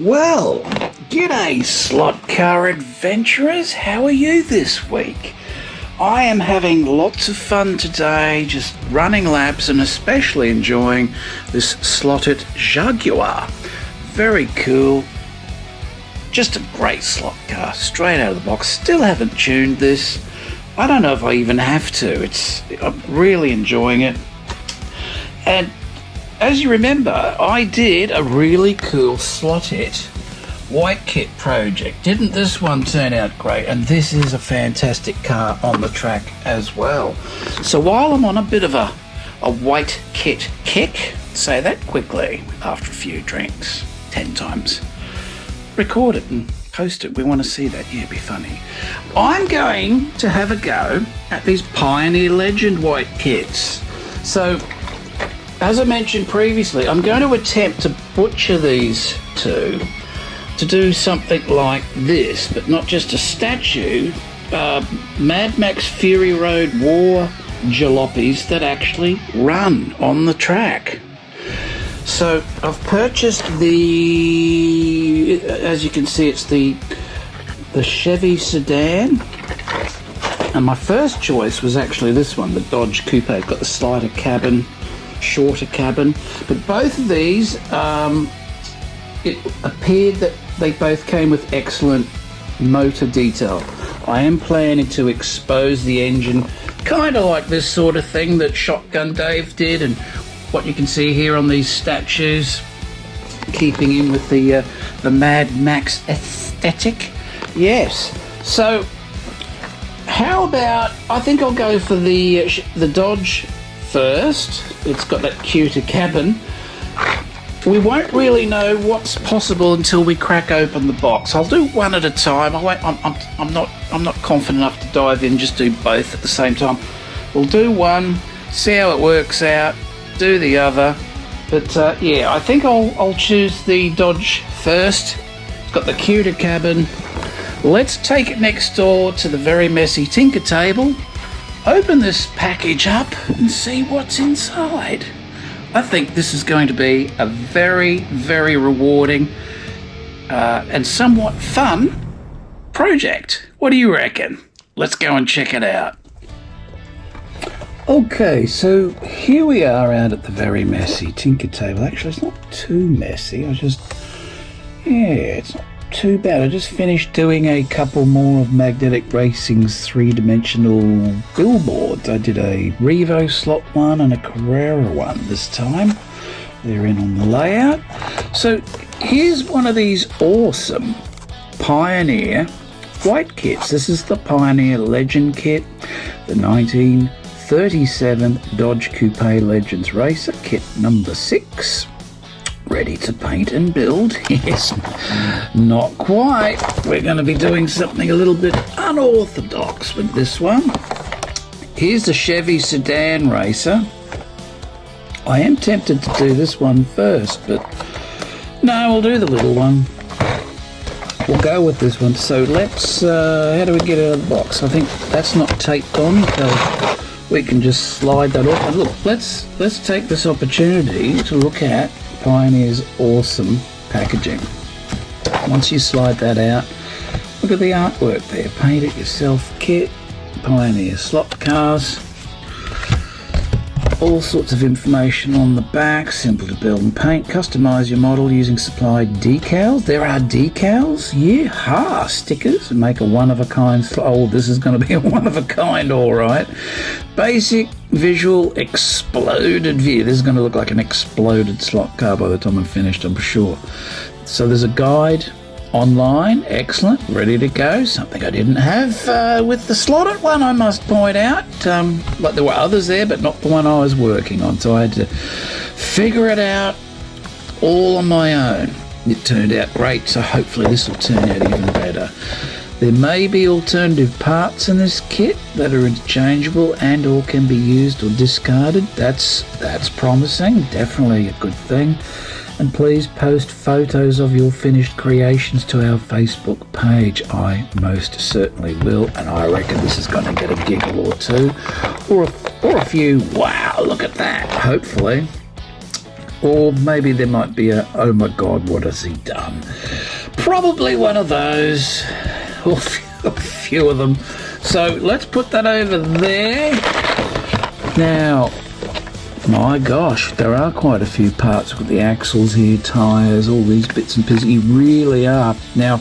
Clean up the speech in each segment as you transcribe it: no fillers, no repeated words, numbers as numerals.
Well, g'day slot car adventurers, how are you this week? I am having lots of fun today, just running laps and especially enjoying this slotted Jaguar. Very cool, just a great slot car, straight out of the box. Still haven't tuned this. I don't know if I even have to. I'm really enjoying it. And as you remember, I did a really cool slotted white kit project. Didn't this one turn out great? And this is a fantastic car on the track as well. So while I'm on a bit of a white kit kick, say that quickly after a few drinks, 10 times, record it and post it. We want to see that. Yeah, it'd be funny. I'm going to have a go at these Pioneer Legend white kits. So as I mentioned previously, I'm going to attempt to butcher these two to do something like this, but not just a statue, Mad Max Fury Road War jalopies that actually run on the track. So I've purchased as you can see, it's the Chevy sedan, and my first choice was actually this one, the Dodge Coupe. It's got the slider cabin, shorter cabin, but both of these, it appeared that they both came with excellent motor detail. I am planning to expose the engine, kind of like this sort of thing that Shotgun Dave did, and what you can see here on these statues, keeping in with the Mad Max aesthetic. Yes. So how about, I think I'll go for the Dodge first. It's got that cuter cabin. We won't really know what's possible until we crack open the box. I'll do one at a time. I'm not confident enough to dive in, just do both at the same time. We'll do one, see how it works out, do the other. But yeah, I think I'll choose the Dodge first. It's got the cuter cabin. Let's take it next door to the very messy Tinker table, open this package up and see what's inside. I think this is going to be a very, very rewarding and somewhat fun project. What do you reckon? Let's go and check it out. Okay, so here we are out at the very messy Tinker table. Actually, it's not too messy. It's not too bad. I just finished doing a couple more of Magnetic Racing's three-dimensional billboards. I did a Revo slot one and a Carrera one this time. They're in on the layout. So here's one of these awesome Pioneer white kits. This is the Pioneer Legend kit, the 1937 Dodge Coupe Legends Racer, kit number 6. Ready to paint and build? Yes, not quite. We're going to be doing something a little bit unorthodox with this one. Here's the Chevy sedan racer. I am tempted to do this one first, but no, we'll do the little one. We'll go with this one. So let's, how do we get it out of the box? I think that's not taped on, so we can just slide that off. And look, let's take this opportunity to look at Pioneer's awesome packaging. Once you slide that out, look at the artwork there. Paint it yourself kit, Pioneer slot cars, all sorts of information on the back, simple to build and paint. Customize your model using supplied decals. There are decals, yeah, stickers, and make a one-of-a-kind. Oh, this is going to be a one-of-a-kind, all right. Basic visual exploded view. This is going to look like an exploded slot car by the time I'm finished, I'm sure. So there's a guide online, excellent, ready to go. Something I didn't have with the slotted one, I must point out. But there were others there, but not the one I was working on, so I had to figure it out all on my own. It turned out great, so hopefully this will turn out even better. There may be alternative parts in this kit that are interchangeable and or can be used or discarded. That's promising, definitely a good thing. And please post photos of your finished creations to our Facebook page. I most certainly will, and I reckon this is going to get a giggle or two, or a few, wow, look at that, hopefully. Or maybe there might be a, oh my God, what has he done? Probably one of those, or a few of them. So let's put that over there. Now, my gosh, there are quite a few parts with the axles here, tyres, all these bits and pieces. You really are. Now,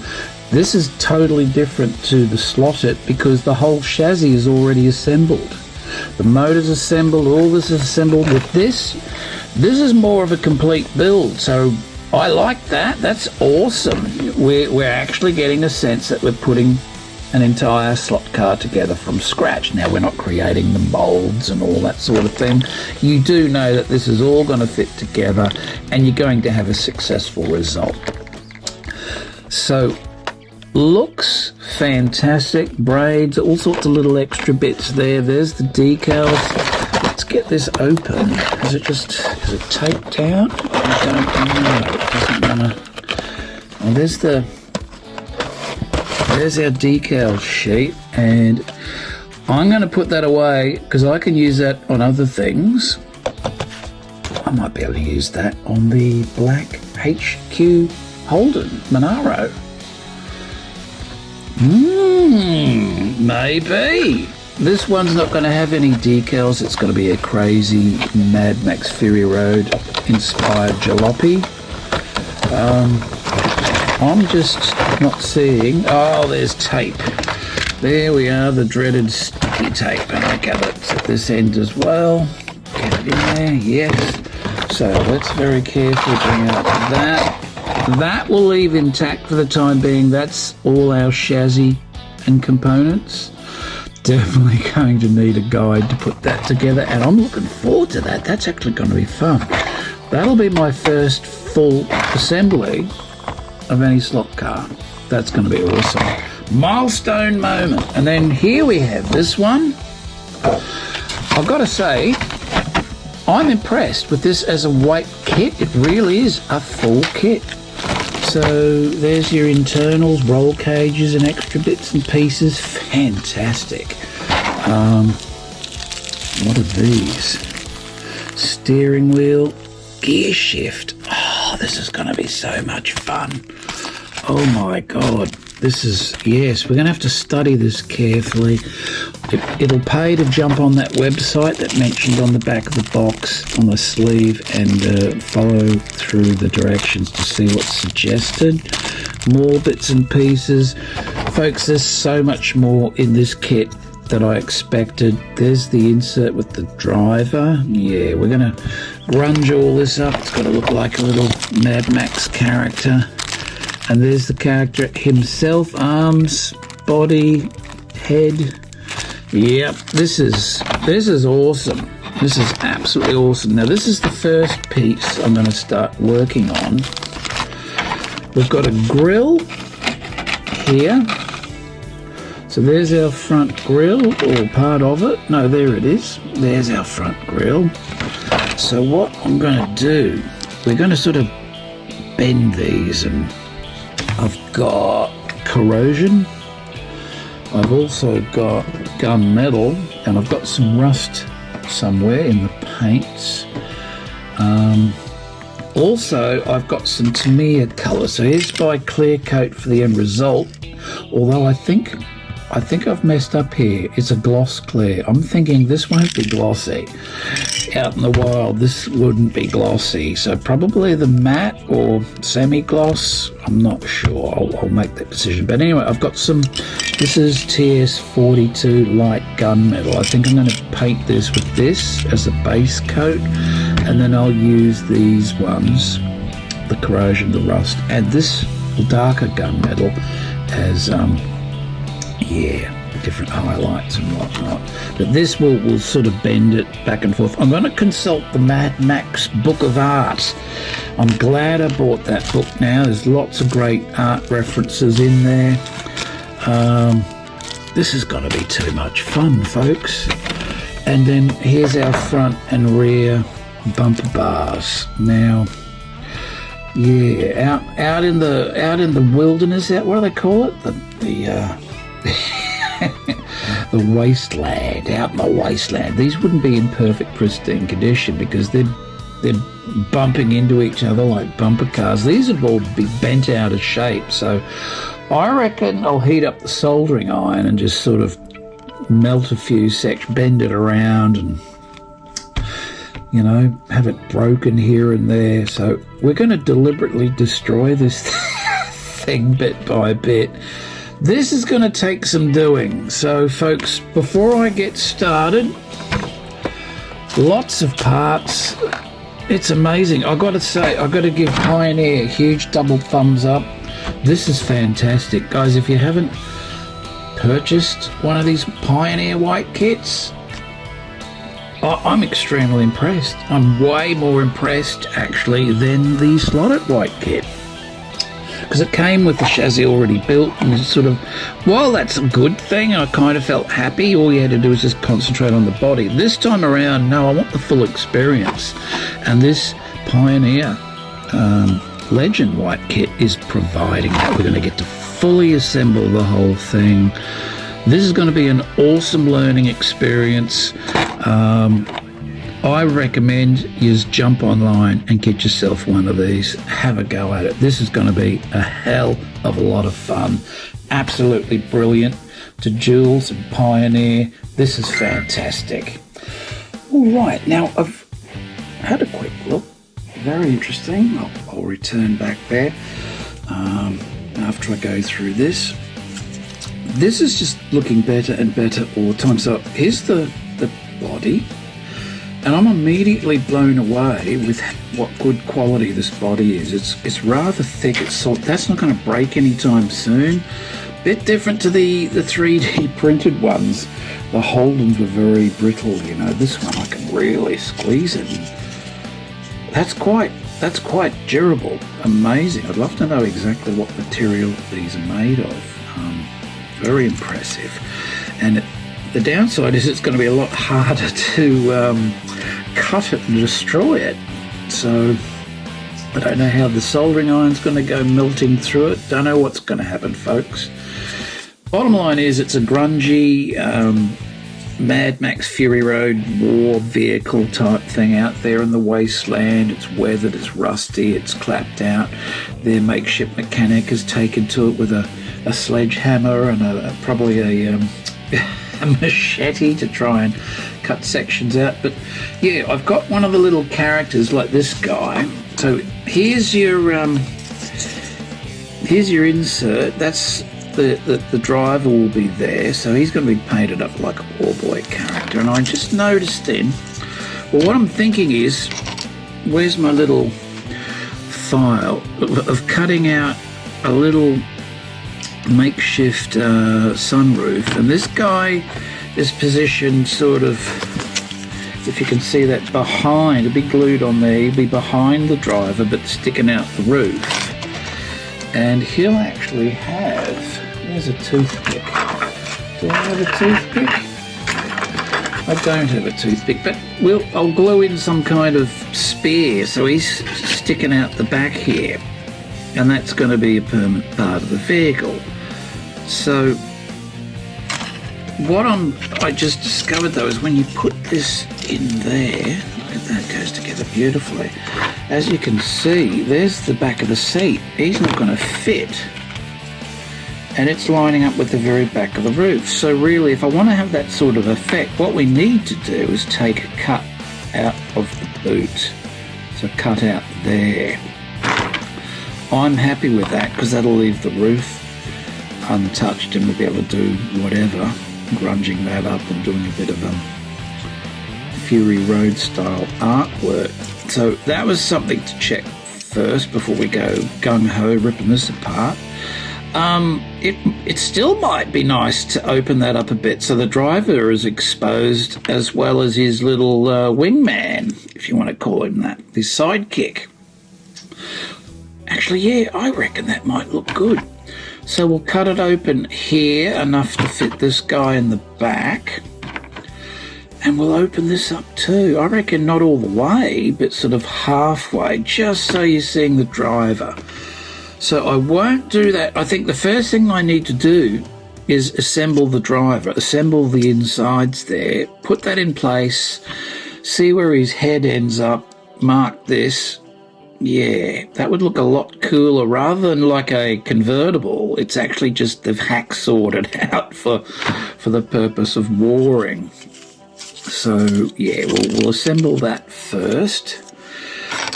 this is totally different to the Slotted because the whole chassis is already assembled. The motor's assembled, all this is assembled. With this is more of a complete build, so I like that. That's awesome. We're actually getting a sense that we're putting an entire slot car together from scratch. Now, we're not creating the molds and all that sort of thing. You do know that this is all going to fit together and you're going to have a successful result. So, looks fantastic. Braids, all sorts of little extra bits there. There's the decals. Let's get this open. Is it taped down? I don't know. It doesn't want to... Well, there's our decal sheet, and I'm going to put that away because I can use that on other things. I might be able to use that on the black HQ Holden Monaro. Maybe. This one's not going to have any decals. It's going to be a crazy Mad Max Fury Road inspired jalopy. I'm just not seeing... Oh, there's tape. There we are, the dreaded sticky tape. And I gather it's at this end as well. Get it in there, yes. So let's very carefully bring out that. That will leave intact for the time being. That's all our chassis and components. Definitely going to need a guide to put that together, and I'm looking forward to that. That's actually going to be fun. That'll be my first full assembly of any slot car. That's going to be awesome. Milestone moment. And then here we have this one. I've got to say, I'm impressed with this as a weight kit. It really is a full kit. So there's your internals, roll cages and extra bits and pieces. Fantastic. What are these? Steering wheel, gear shift. Oh, this is going to be so much fun. Oh my God. This is, yes, we're going to have to study this carefully. It'll pay to jump on that website that mentioned on the back of the box on the sleeve and follow through the directions to see what's suggested. More bits and pieces. Folks, there's so much more in this kit that I expected. There's the insert with the driver. Yeah, we're going to grunge all this up. It's got to look like a little Mad Max character. And there's the character himself, arms, body, head. Yep, this is awesome. This is absolutely awesome. Now, this is the first piece I'm going to start working on. We've got a grill here. So there's our front grill, or part of it. No, there it is. There's our front grill. So what I'm going to do, we're going to sort of bend these, and I've got corrosion. I've also got gunmetal, and I've got some rust somewhere in the paints. Also, I've got some Tamiya colour. So here's my clear coat for the end result. Although I think I've messed up here. It's a gloss clear. I'm thinking this won't be glossy. Out in the wild, this wouldn't be glossy. So probably the matte or semi-gloss. I'm not sure. I'll make that decision. But anyway, I've got some... This is TS42 light gunmetal. I think I'm going to paint this with this as a base coat. And then I'll use these ones, the corrosion, the rust, and this darker gunmetal as... different highlights and whatnot. But this will sort of bend it back and forth. I'm going to consult the Mad Max Book of Art. I'm glad I bought that book now. There's lots of great art references in there. This is going to be too much fun, folks. And then here's our front and rear bumper bars. Now, yeah, out in the wilderness, what do they call it? The wasteland, out in the wasteland. These wouldn't be in perfect pristine condition because they're they're bumping into each other like bumper cars. These would all be bent out of shape. So I reckon I'll heat up the soldering iron and just sort of melt a few sections, bend it around, and you know, have it broken here and there. So we're going to deliberately destroy this thing bit by bit. This is going to take some doing. So folks, before I get started, lots of parts. It's amazing. I've got to say, I've got to give Pioneer a huge double thumbs up. This is fantastic. Guys, if you haven't purchased one of these Pioneer white kits, I'm extremely impressed. I'm way more impressed, actually, than the slotted white kit. Because it came with the chassis already built, and sort of, while that's a good thing, I kind of felt happy. All you had to do was just concentrate on the body. This time around, no, I want the full experience. And this Pioneer Legend white kit is providing that. We're going to get to fully assemble the whole thing. This is going to be an awesome learning experience. I recommend you just jump online and get yourself one of these. Have a go at it. This is going to be a hell of a lot of fun. Absolutely brilliant. To Jules and Pioneer, this is fantastic. All right, now I've had a quick look. Very interesting. I'll return back there after I go through this. This is just looking better and better all the time. So here's the body. And I'm immediately blown away with what good quality this body is. It's rather thick. That's not going to break anytime soon. Bit different to the 3D printed ones. The Holdens were very brittle, you know. This one I can really squeeze it. And that's quite durable. Amazing. I'd love to know exactly what material these are made of. Very impressive. And the downside is it's going to be a lot harder to cut it and destroy it. So I don't know how the soldering iron's going to go melting through it. Don't know what's going to happen, folks. Bottom line is it's a grungy Mad Max Fury Road war vehicle type thing out there in the wasteland. It's weathered, it's rusty, it's clapped out. Their makeshift mechanic has taken to it with a sledgehammer and probably a machete to try and cut sections out. But yeah, I've got one of the little characters like this guy. So here's your insert. That's the driver will be there, so he's going to be painted up like a poor boy character. And I just noticed then, well, what I'm thinking is, where's my little file of cutting out a little makeshift sunroof, and this guy is positioned sort of, if you can see that, behind, it'll be glued on there, he'll be behind the driver but sticking out the roof, and he'll actually have, there's a toothpick. Do I have a toothpick? I don't have a toothpick, but I'll glue in some kind of spear so he's sticking out the back here, and that's going to be a permanent part of the vehicle. So what I just discovered though is when you put this in there, look at that, goes together beautifully. As you can see, there's the back of the seat. He's not going to fit, and it's lining up with the very back of the roof. So really, if I want to have that sort of effect, what we need to do is take a cut out of the boot. So cut out there. I'm happy with that because that'll leave the roof untouched and we'll be able to do whatever, grunging that up and doing a bit of Fury Road style artwork. So that was something to check first before we go gung-ho ripping this apart. It still might be nice to open that up a bit so the driver is exposed as well as his little wingman, if you want to call him that, his sidekick. Actually, yeah, I reckon that might look good. So we'll cut it open here, enough to fit this guy in the back. And we'll open this up too. I reckon not all the way, but sort of halfway, just so you're seeing the driver. So I won't do that. I think the first thing I need to do is assemble the driver, assemble the insides there, put that in place, see where his head ends up, mark this, yeah, that would look a lot cooler. Rather than like a convertible, it's actually just they've hacksawed it out for the purpose of warring. So yeah, we'll assemble that first.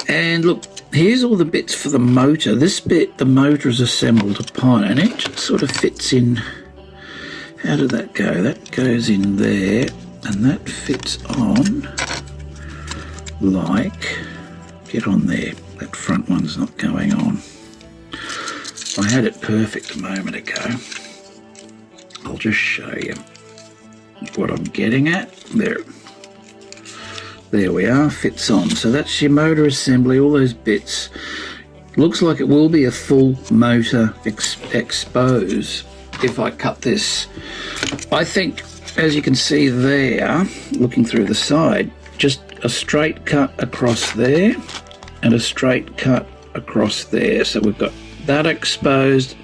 And look, here's all the bits for the motor. This bit the motor is assembled upon, and it just sort of fits in. How did that go? That goes in there, and that fits on like, get on there. That front one's not going on. I had it perfect a moment ago. I'll just show you what I'm getting at. There we are, fits on. So that's your motor assembly, all those bits. Looks like it will be a full motor expose if I cut this. I think, as you can see there, looking through the side, just a straight cut across there and a straight cut across there. So we've got that exposed,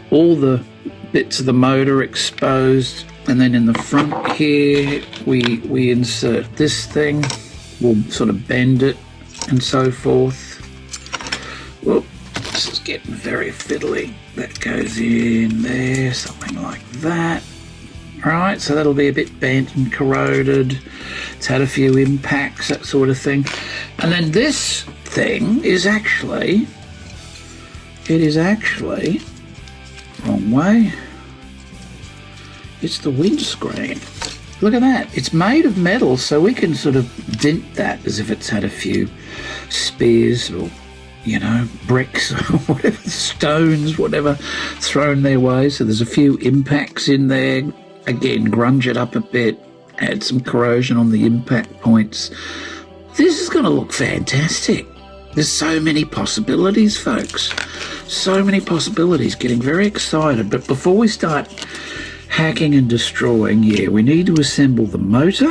all the bits of the motor exposed, and then in the front here we insert this thing. We'll sort of bend it and so forth. Whoop, this is getting very fiddly. That goes in there, something like that. Right, so that'll be a bit bent and corroded. It's had a few impacts, that sort of thing. And then this thing is actually, wrong way. It's the windscreen. Look at that. It's made of metal, so we can sort of dent that as if it's had a few spears or, you know, bricks or whatever, stones, whatever, thrown their way. So there's a few impacts in there. Again, grunge it up a bit, add some corrosion on the impact points. This is going to look fantastic. There's so many possibilities, folks. So many possibilities. Getting very excited. But before we start hacking and destroying, yeah, we need to assemble the motor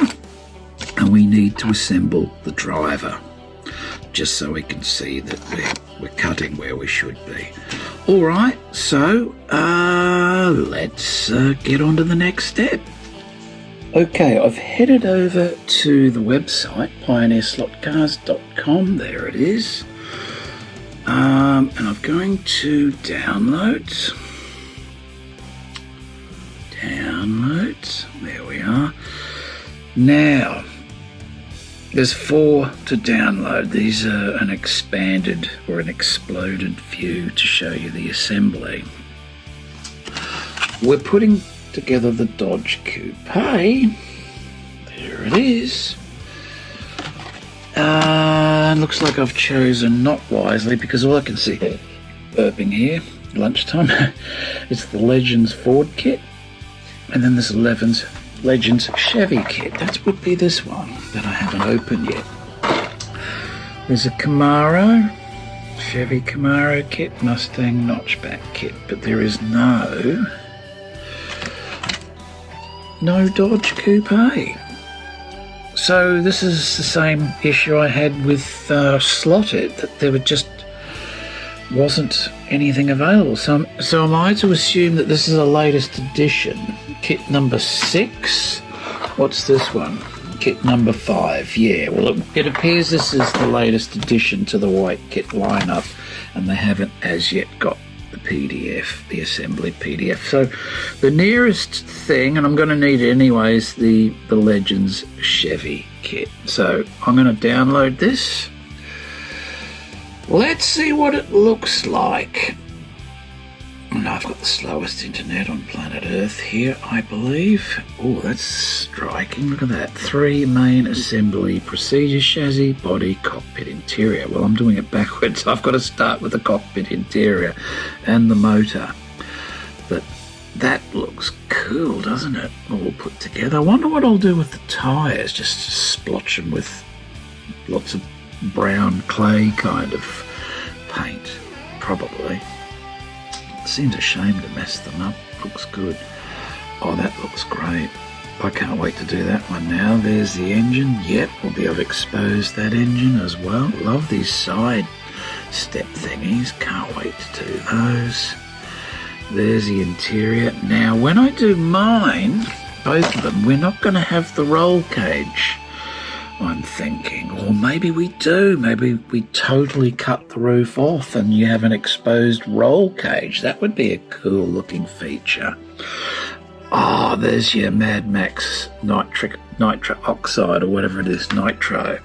and we need to assemble the driver, just so we can see that we're cutting where we should be. All right, so let's get on to the next step. Okay, I've headed over to the website, pioneerslotcars.com. There it is. And I'm going to downloads. There we are. Now, there's 4 to download. These are an expanded or an exploded view to show you the assembly. We're putting together the Dodge Coupe. There it is. Looks like I've chosen not wisely, because all I can see, burping here, lunchtime, it's the Legends Ford kit, and then there's Legends Chevy kit. That would be this one that I haven't opened yet. There's a Camaro, Chevy Camaro kit, Mustang notchback kit, but there is no Dodge Coupe. So this is the same issue I had with Slotted, that there just wasn't anything available. So am I to assume that this is a latest edition, kit number 6? What's this one? Kit number 5. Yeah, well, it appears this is the latest addition to the white kit lineup, and they haven't as yet got the PDF, the assembly PDF. So the nearest thing, and I'm going to need it anyways, the Legends Chevy kit. So I'm going to download this. Let's see what it looks like. And I've got the slowest internet on planet Earth here, I believe. Oh, that's striking. Look at that. 3 main assembly procedure: chassis, body, cockpit, interior. Well, I'm doing it backwards. I've got to start with the cockpit interior and the motor. But that looks cool, doesn't it? All put together. I wonder what I'll do with the tyres. Just splotch them with lots of brown clay kind of paint, probably. Seems a shame to mess them up. Looks good. Oh, that looks great. I can't wait to do that one now. There's the engine. Yep, we'll be able to expose that engine as well. Love these side step thingies. Can't wait to do those. There's the interior. Now, when I do mine, both of them, we're not going to have the roll cage. I'm thinking. Or maybe we do. Maybe we totally cut the roof off and you have an exposed roll cage. That would be a cool looking feature. Oh, there's your Mad Max nitro oxide or whatever it is, nitro.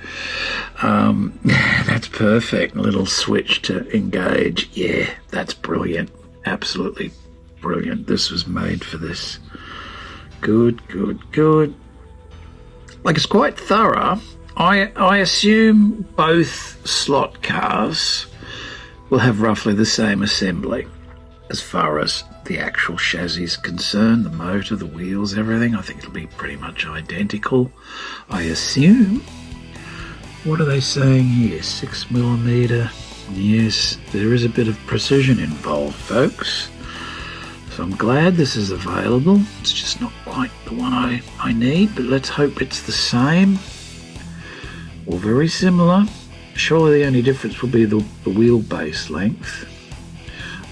That's perfect. A little switch to engage. Yeah, that's brilliant. Absolutely brilliant. This was made for this. Good, good, good. Like, it's quite thorough. I assume both slot cars will have roughly the same assembly as far as the actual chassis is concerned, the motor, the wheels, everything. I think it'll be pretty much identical, I assume. What are they saying here? 6mm. Yes, there is a bit of precision involved, folks. So I'm glad this is available. It's just not quite the one I need, but let's hope it's the same or very similar. Surely the only difference will be the wheelbase length.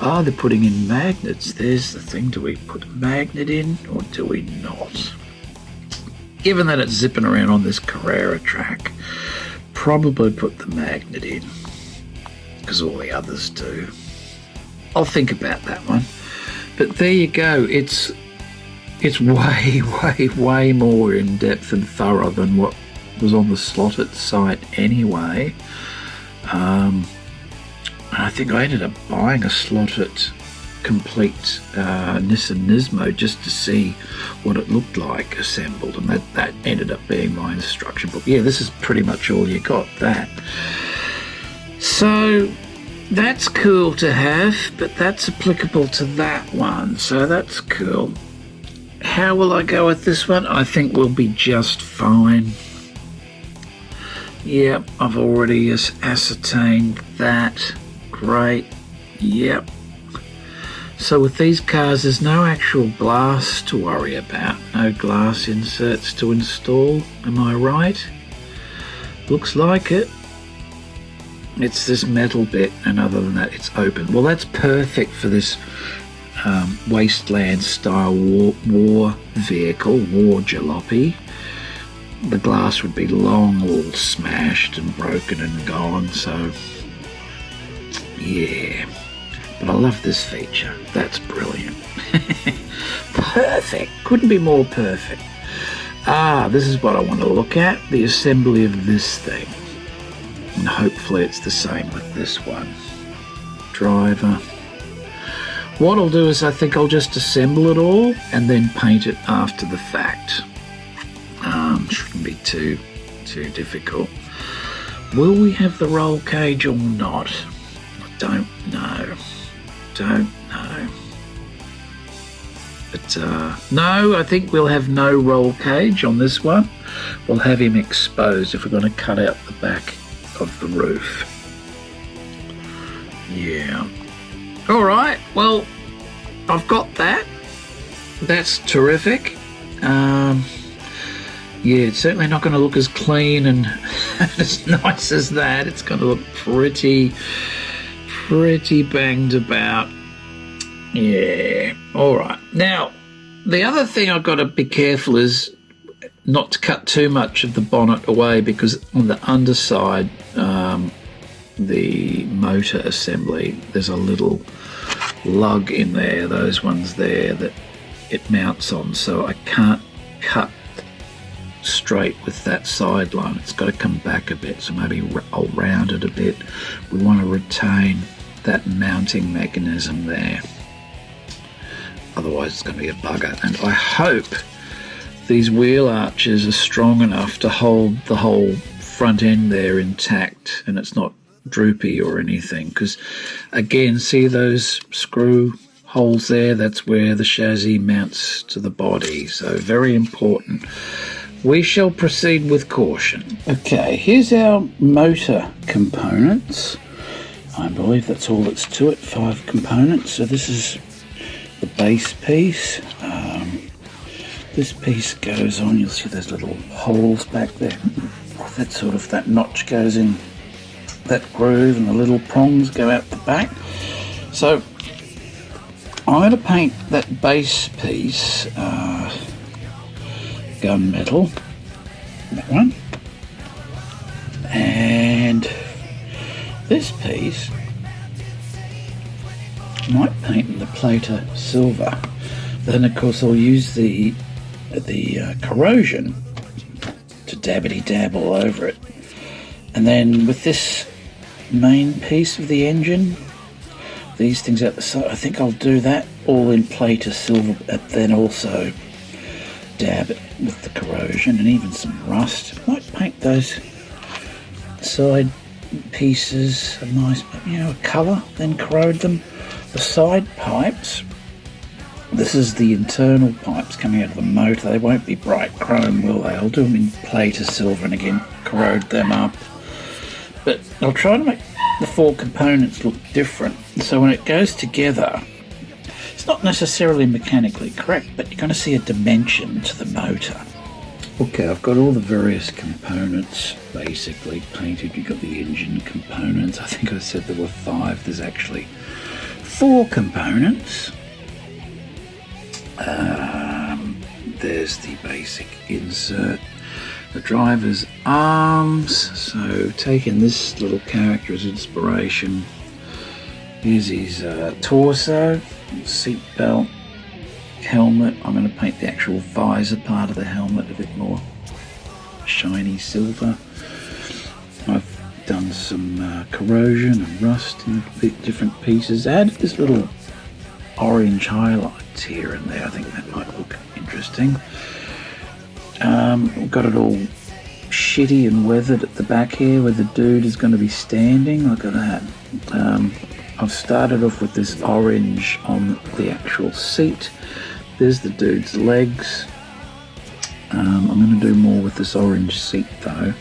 Ah, they're putting in magnets. There's the thing. Do we put a magnet in or do we not? Given that it's zipping around on this Carrera track, probably put the magnet in because all the others do. I'll think about that one. But there you go. It's way more in depth and thorough than what was on the slotted site anyway. I think I ended up buying a slotted complete Nissan Nismo just to see what it looked like assembled, and that ended up being my instruction book. Yeah, this is pretty much all you got, that. So that's cool to have, but that's applicable to that one, so that's cool. How will I go with this one? I think we'll be just fine. Yep, I've already ascertained that. Great. Yep. So with these cars, there's no actual glass to worry about. No glass inserts to install. Am I right? Looks like it. It's this metal bit, and other than that, it's open. Well, that's perfect for this Wasteland style war vehicle, war jalopy. The glass would be long, all smashed and broken and gone, so yeah. But I love this feature. That's brilliant. Perfect. Couldn't be more perfect. Ah, this is what I want to look at, the assembly of this thing. And hopefully it's the same with this one. Driver. What I'll do is I think I'll just assemble it all and then paint it after the fact. Shouldn't be too difficult. Will we have the roll cage or not? I don't know. But no, I think we'll have no roll cage on this one. We'll have him exposed if we're going to cut out the back of the roof. Yeah. All right, well, I've got that. That's terrific. Yeah, it's certainly not going to look as clean and as nice as that. It's going to look pretty banged about. Yeah, all right. Now, the other thing I've got to be careful is not to cut too much of the bonnet away, because on the underside, the motor assembly, there's a little lug in there, those ones there that it mounts on, so I can't cut straight with that sideline. It's got to come back a bit, so maybe I'll round it a bit. We want to retain that mounting mechanism there, otherwise it's going to be a bugger. And I hope these wheel arches are strong enough to hold the whole front end there intact and it's not droopy or anything, because again, see those screw holes there? That's where the chassis mounts to the body, so very important. We shall proceed with caution. Okay, here's our motor components. I believe that's all that's to it, 5 components. So this is the base piece. This piece goes on, you'll see there's little holes back there. That notch goes in that groove and the little prongs go out the back. So I'm going to paint that base piece gunmetal, that one, And this piece I might paint in the plater silver. Then of course I'll use the corrosion to dabbity-dab all over it. And then with this main piece of the engine, these things out the side, I think I'll do that all in plater silver, but then also dab it with the corrosion and even some rust. Might paint those side pieces a nice, colour, then corrode them. The side pipes, this is the internal pipes coming out of the motor. They won't be bright chrome, will they? I'll do them in plater silver and again corrode them up. But I'll try to make the four components look different, so when it goes together, it's not necessarily mechanically correct, but you're going to see a dimension to the motor. Okay, I've got all the various components basically painted. You've got the engine components. I think I said there were 5. There's actually 4 components. There's the basic insert, the driver's arms. So taking this little character as inspiration, here's his torso, seat belt, helmet. I'm going to paint the actual visor part of the helmet a bit more shiny silver. I've done some corrosion and rust in different pieces. Added this little orange highlights here and there. I think that might look interesting. We've got it all shitty and weathered at the back here where the dude is going to be standing. Look at that. I've started off with this orange on the actual seat. There's the dude's legs. I'm going to do more with this orange seat though.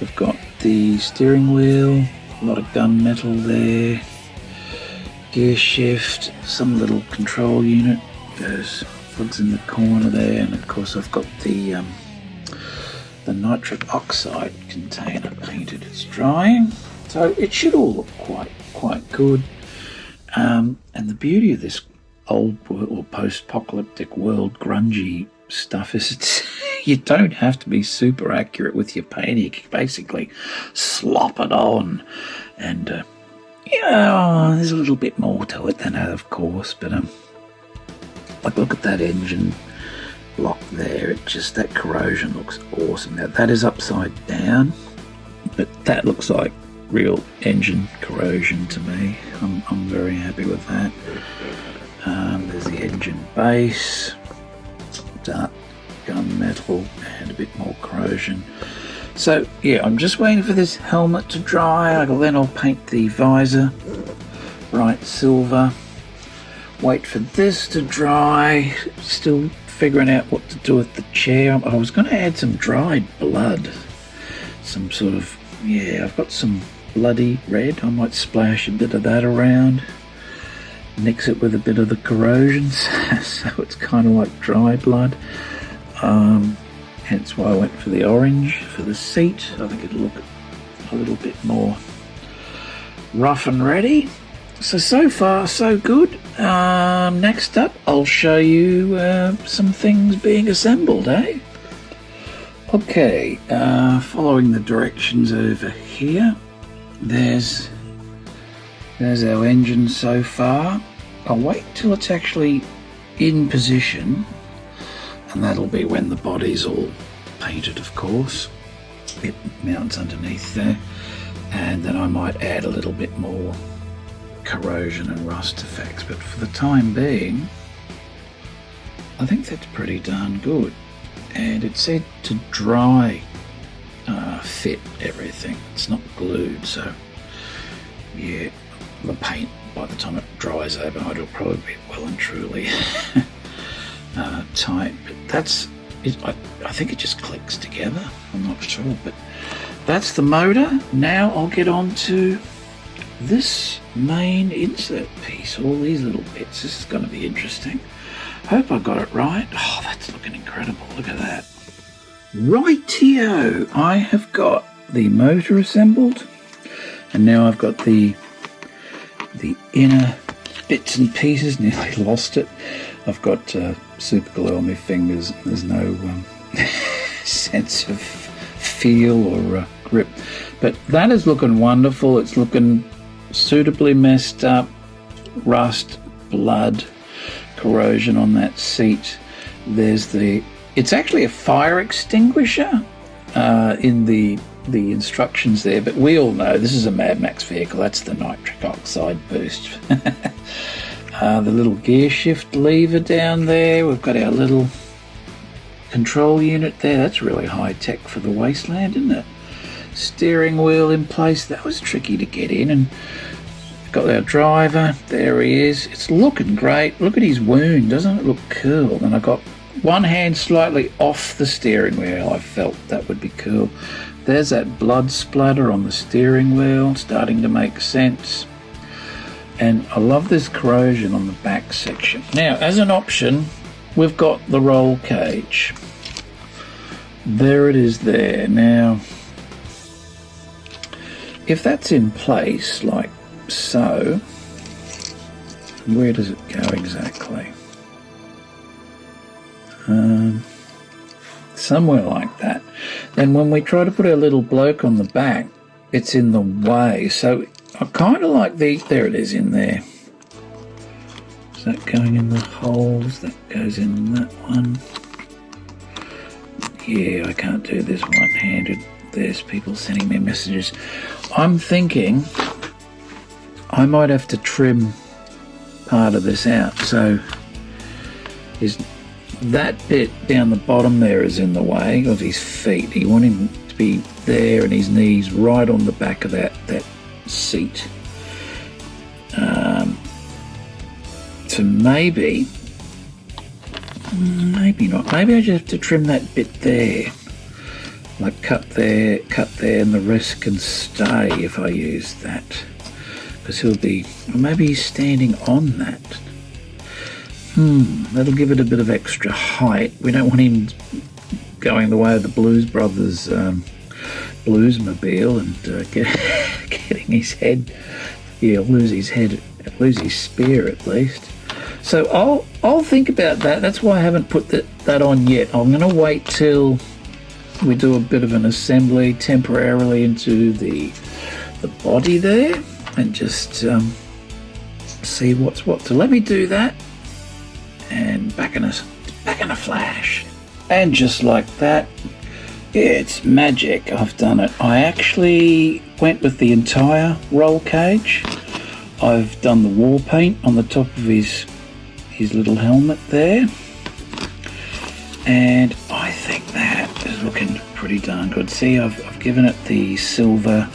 We've got the steering wheel, a lot of gunmetal there, gear shift, some little control unit. There's plugs in the corner there, and of course I've got the nitric oxide container painted. It's drying, so it should all look quite good. And the beauty of this old or post-apocalyptic world grungy stuff is you don't have to be super accurate with your painting. You can basically slop it on, and there's a little bit more to it than that, of course, but like look at that engine block there. It just, that corrosion looks awesome. Now that is upside down, but that looks like real engine corrosion to me. I'm very happy with that. There's the engine base, dark gunmetal and a bit more corrosion. So yeah, I'm just waiting for this helmet to dry. Then I'll paint the visor bright silver. Wait for this to dry. Still figuring out what to do with the chair. I was going to add some dried blood. Some sort of, I've got some bloody red. I might splash a bit of that around. Mix it with a bit of the corrosion, so it's kind of like dry blood. Hence why I went for the orange for the seat. I think it'll look a little bit more rough and ready. So far so good. Next up I'll show you some things being assembled, Okay, following the directions over here, there's our engine so far. I'll wait till it's actually in position, and that'll be when the body's all painted, of course. It mounts underneath there, and then I might add a little bit more corrosion and rust effects, but for the time being I think that's pretty darn good. And it said to dry fit everything. It's not glued, so yeah, the paint by the time it dries overnight will probably be well and truly tight, but that's it. I think it just clicks together. I'm not sure, but that's the motor. Now I'll get on to this main insert piece, all these little bits. This is going to be interesting. Hope I got it right. Oh, that's looking incredible. Look at that. Rightio, I have got the motor assembled, and now I've got the inner bits and pieces. Nearly lost it. I've got super glue on my fingers. There's no sense of feel or grip. But that is looking wonderful. It's looking suitably messed up. Rust, blood, corrosion on that seat. There's it's actually a fire extinguisher in the instructions there, but we all know this is a Mad Max vehicle. That's the nitric oxide boost. The little gear shift lever down there. We've got our little control unit there. That's really high tech for the Wasteland, isn't it? Steering wheel in place. That was tricky to get in. And got our driver. There he is. It's looking great. Look at his wound. Doesn't it look cool? And I got one hand slightly off the steering wheel. I felt that would be cool. There's that blood splatter on the steering wheel. Starting to make sense. And I love this corrosion on the back section. Now, as an option, we've got the roll cage. There it is there. Now, if that's in place like so, where does it go exactly? Somewhere like that. Then when we try to put our little bloke on the back, it's in the way. So I kind of like there it is in there. Is that going in the holes? That goes in that one. Yeah, I can't do this one-handed. There's people sending me messages. I'm thinking I might have to trim part of this out. So that bit down the bottom there is in the way of his feet. You want him to be there and his knees right on the back of that seat. So maybe not. Maybe I just have to trim that bit there. Like cut there, and the rest can stay if I use that. Because he'll be, or maybe he's standing on that. That'll give it a bit of extra height. We don't want him going the way of the Blues Brothers bluesmobile and getting his head, lose his spear at least. So I'll think about that. That's why I haven't put that on yet. I'm going to wait till we do a bit of an assembly temporarily into the body there and just see what's what. So let me do that, and back in a flash. And just like that, it's magic. I've done it. I actually went with the entire roll cage. I've done the war paint on the top of his little helmet there, and I think that is looking pretty darn good. See, I've given it the silver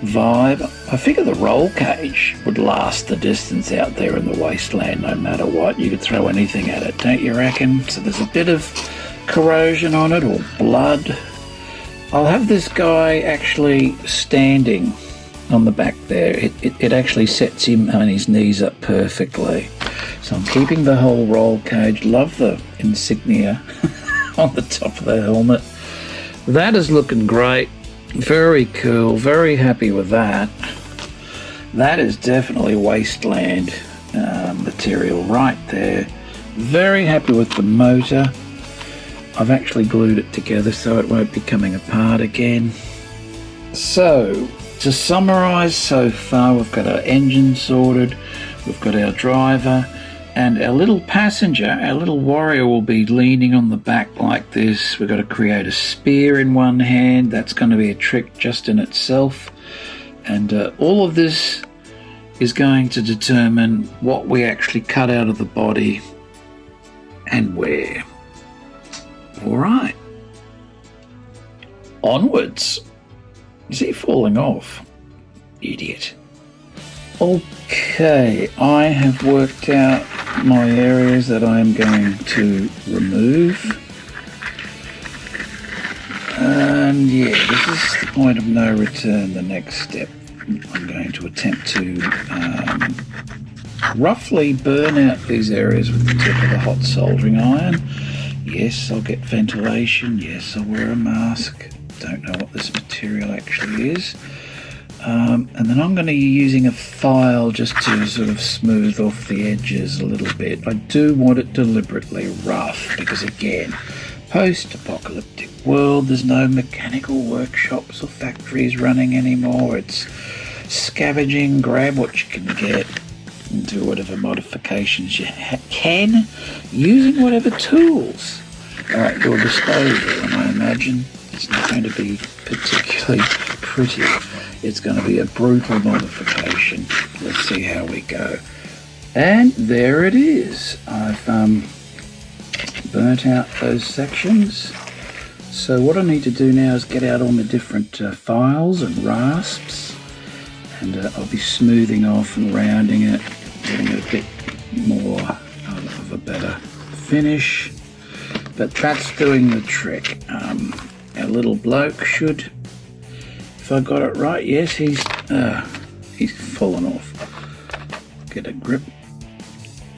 vibe. I figure the roll cage would last the distance out there in the wasteland no matter what. You could throw anything at it, don't you reckon? So there's a bit of corrosion on it, or blood. I'll have this guy actually standing on the back there. It actually sets him on his knees up perfectly. So I'm keeping the whole roll cage. Love the insignia on the top of the helmet. That is looking great. Very cool. Very happy with that. That is definitely Wasteland material right there. Very happy with the motor. I've actually glued it together so it won't be coming apart again. So, to summarise so far, we've got our engine sorted, we've got our driver, and our little passenger, our little warrior, will be leaning on the back like this. We've got to create a spear in one hand. That's going to be a trick just in itself. And all of this is going to determine what we actually cut out of the body and where. All right. Onwards. Is he falling off? Idiot. Okay, I have worked out my areas that I am going to remove. And yeah, this is the point of no return, the next step. I'm going to attempt to roughly burn out these areas with the tip of the hot soldering iron. Yes, I'll get ventilation. Yes, I'll wear a mask. Don't know what this material actually is. And then I'm going to be using a file just to sort of smooth off the edges a little bit. I do want it deliberately rough because, again, Post-apocalyptic world, there's no mechanical workshops or factories running anymore. It's scavenging, grab what you can get, and do whatever modifications you can, using whatever tools are at your disposal. And I imagine it's not going to be particularly pretty. It's going to be a brutal modification. Let's see how we go. And there it is. I've burnt out those sections. So what I need to do now is get out all my different files and rasps, and I'll be smoothing off and rounding it, getting it a bit more of a better finish. But that's doing the trick. Our little bloke should, if I got it right, yes, he's fallen off. Get a grip.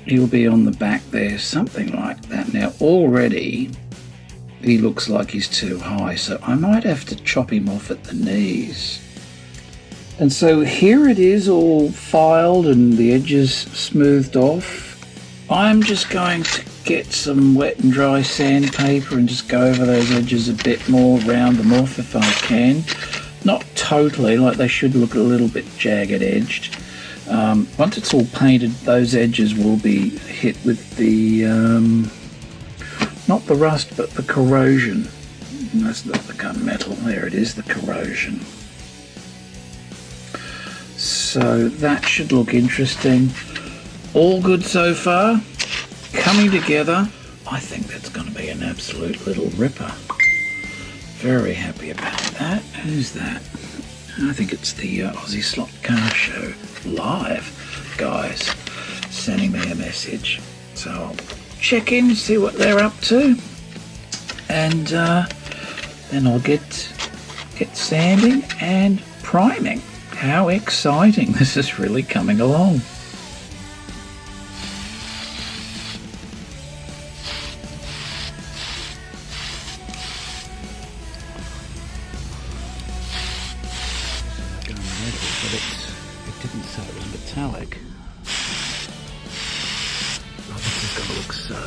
He'll be on the back there, something like that. Now already he looks like he's too high, so I might have to chop him off at the knees. And so here it is, all filed and the edges smoothed off. I'm just going to get some wet and dry sandpaper and just go over those edges a bit more, round them off if I can. Not totally, like they should look a little bit jagged edged. Once it's all painted, those edges will be hit with the, not the rust, but the corrosion. That's not the gunmetal, there it is, the corrosion. So that should look interesting. All good so far. Coming together. I think that's going to be an absolute little ripper. Very happy about that. Who's that? I think it's the Aussie Slot Car Show live guys sending me a message. So I'll check in, see what they're up to, and then I'll get sanding and priming. How exciting. This is really coming along. It didn't say it was metallic. Oh, this is going to look so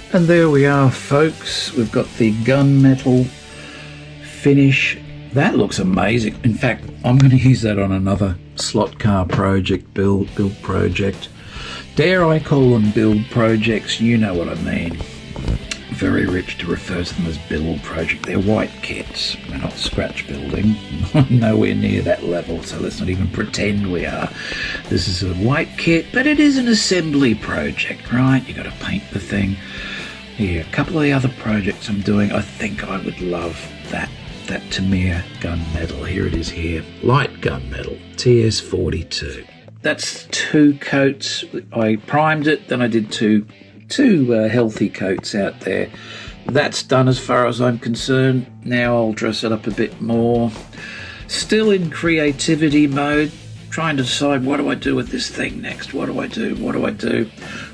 good. And there we are, folks. We've got the gunmetal finish. That looks amazing. In fact, I'm going to use that on another slot car project, build project. Dare I call them build projects? You know what I mean. Very rich to refer to them as build project. They're white kits. We're not scratch building. Nowhere near that level, so let's not even pretend we are. This is a white kit, but it is an assembly project, right? You got to paint the thing. Yeah, a couple of the other projects I'm doing, I think I would love that Tamiya gunmetal. Here it is here. Light gunmetal, TS42. That's 2 coats. I primed it, then I did two healthy coats out there. That's done as far as I'm concerned. Now I'll dress it up a bit more. Still in creativity mode, trying to decide what do I do with this thing next. What do I do?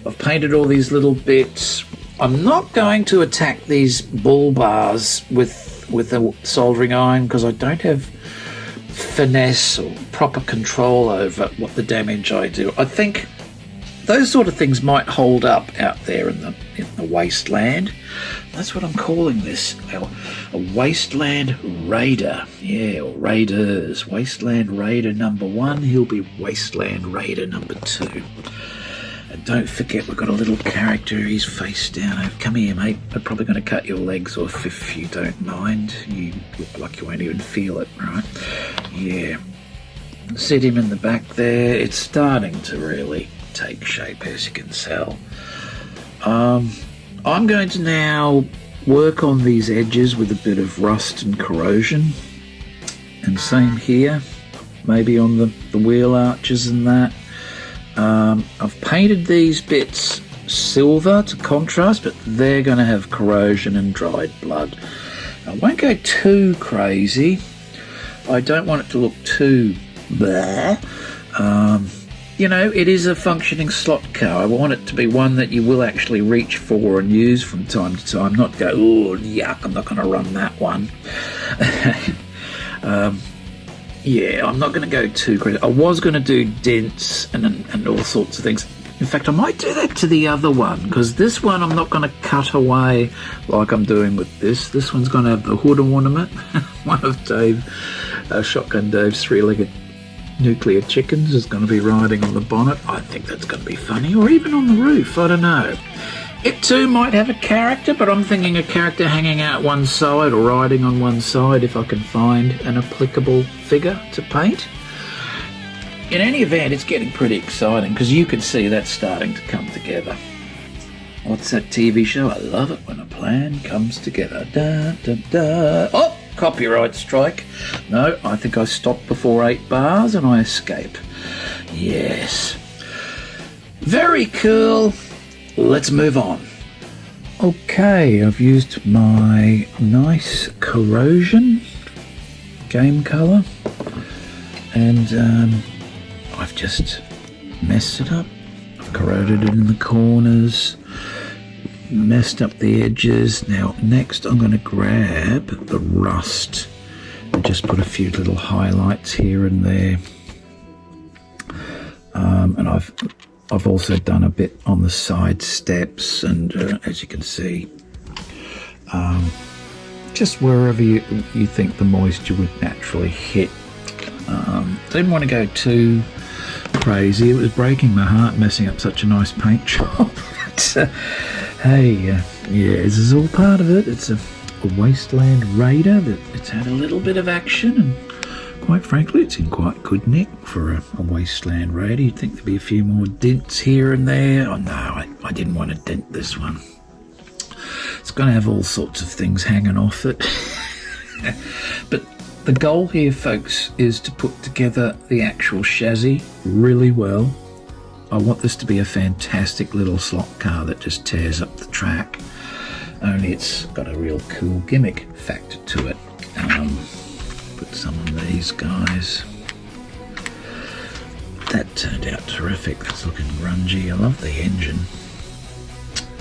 I've painted all these little bits. I'm not going to attack these bull bars with a soldering iron because I don't have finesse or proper control over what the damage I do. I think those sort of things might hold up out there in the wasteland. That's what I'm calling this, a Wasteland Raider. Yeah, or Raiders. Wasteland Raider number 1, he'll be Wasteland Raider number 2. And don't forget, we've got a little character, he's face down. Come here, mate. I'm probably going to cut your legs off if you don't mind. You look like you won't even feel it, right? Yeah. Sit him in the back there. It's starting to really take shape, as you can tell. I'm going to now work on these edges with a bit of rust and corrosion. And same here, maybe on the wheel arches and that. I've painted these bits silver to contrast, but they're going to have corrosion and dried blood. I won't go too crazy. I don't want it to look too bleh. You know, it is a functioning slot car. I want it to be one that you will actually reach for and use from time to time, not go, oh, yuck, I'm not going to run that one. Yeah, I'm not going to go too crazy. I was going to do dents and all sorts of things. In fact, I might do that to the other one, because this one I'm not going to cut away like I'm doing with this. This one's going to have the hood ornament. One of Shotgun Dave's three-legged nuclear chickens is going to be riding on the bonnet. I think that's going to be funny, or even on the roof, I don't know. It too might have a character, but I'm thinking a character hanging out one side or riding on one side if I can find an applicable figure to paint. In any event, it's getting pretty exciting, because you can see that's starting to come together. What's that TV show? I love it when a plan comes together. Da, da, da. Oh, copyright strike. No, I think I stopped before 8 bars and I escape. Yes. Very cool. Let's move on. Okay, I've used my nice corrosion game colour, and I've just messed it up. I've corroded it in the corners, messed up the edges. Now next I'm going to grab the rust and just put a few little highlights here and there. And I've also done a bit on the side steps, and as you can see, just wherever you think the moisture would naturally hit. Didn't want to go too crazy. It was breaking my heart messing up such a nice paint job. But, hey, yeah, this is all part of it. It's a Wasteland Raider that it's had a little bit of action, and quite frankly, it's in quite good nick for a Wasteland Raider. You'd think there'd be a few more dents here and there. Oh no, I didn't want to dent this one. It's going to have all sorts of things hanging off it. But the goal here, folks, is to put together the actual chassis really well. I want this to be a fantastic little slot car that just tears up the track. Only it's got a real cool gimmick factor to it. Put some on these guys. That turned out terrific. That's looking grungy. I love the engine.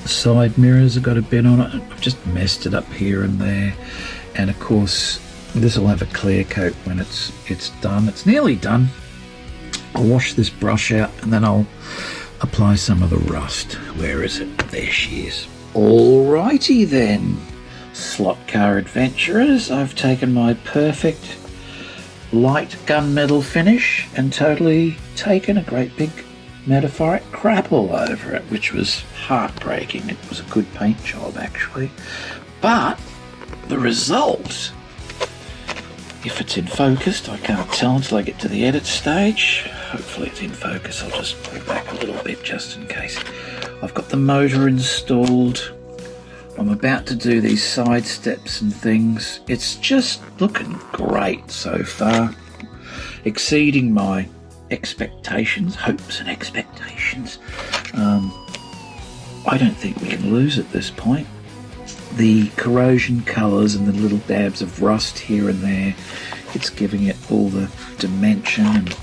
The side mirrors have got a bit on it. I've just messed it up here and there. And of course, this will have a clear coat when it's done. It's nearly done. I'll wash this brush out and then I'll apply some of the rust. Where is it? There she is. Alrighty then, slot car adventurers. I've taken my perfect light gunmetal finish and totally taken a great big metaphoric crap all over it, which was heartbreaking. It was a good paint job actually, but the result, if it's in focus, I can't tell until I get to the edit stage. Hopefully it's in focus. I'll just pull back a little bit just in case. I've got the motor installed. I'm about to do these side steps and things. It's just looking great so far. Exceeding my expectations, hopes and expectations. I don't think we can lose at this point. The corrosion colours and the little dabs of rust here and there, it's giving it all the dimension and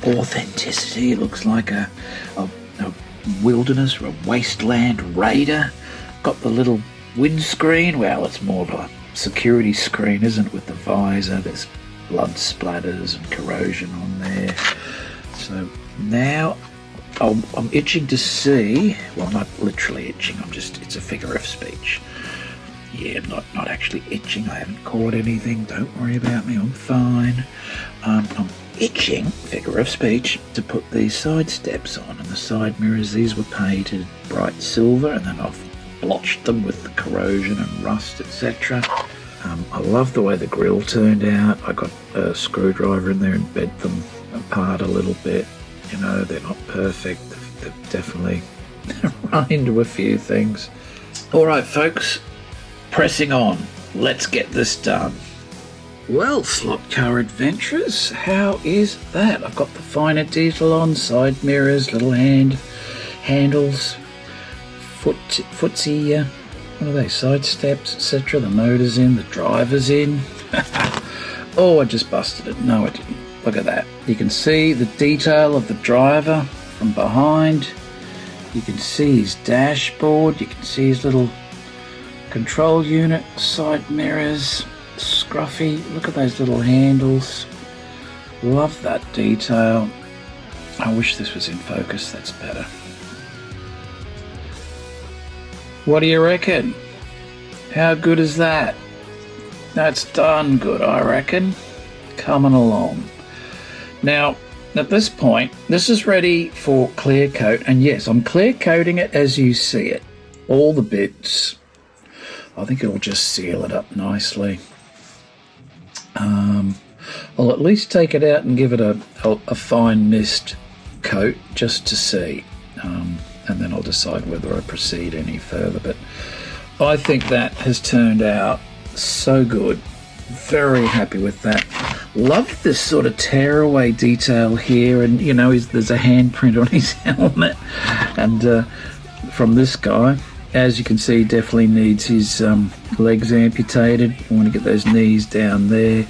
authenticity. It looks like a wilderness or a wasteland raider. Got the little windscreen. Well, it's more of a security screen, isn't it, with the visor. There's blood splatters and corrosion on there. So now I'm itching to see, well, not literally itching, it's a figure of speech. Yeah, not actually itching. I haven't caught anything. Don't worry about me. I'm fine. I'm itching, figure of speech, to put these side steps on. And the side mirrors, these were painted bright silver, and then I've blotched them with the corrosion and rust, etc. I love the way the grille turned out. I got a screwdriver in there and bent them apart a little bit. You know, they're not perfect. They've definitely run into a few things. All right, folks. Pressing on. Let's get this done. Well, slot car adventurers, how is that? I've got the finer detail on, side mirrors, little handles, footsie, what are they, side steps, etc. The motor's in, the driver's in. Oh, I just busted it. No, I didn't. Look at that. You can see the detail of the driver from behind. You can see his dashboard. You can see his little control unit, side mirrors, scruffy. Look at those little handles. Love that detail. I wish this was in focus, that's better. What do you reckon? How good is that? That's done good, I reckon. Coming along. Now, at this point, this is ready for clear coat, and yes, I'm clear coating it as you see it. All the bits. I think it'll just seal it up nicely. I'll at least take it out and give it a fine mist coat just to see, and then I'll decide whether I proceed any further. But I think that has turned out so good. Very happy with that. Love this sort of tearaway detail here, and you know, there's a handprint on his helmet, and from this guy, as you can see, definitely needs his legs amputated. We want to get those knees down there.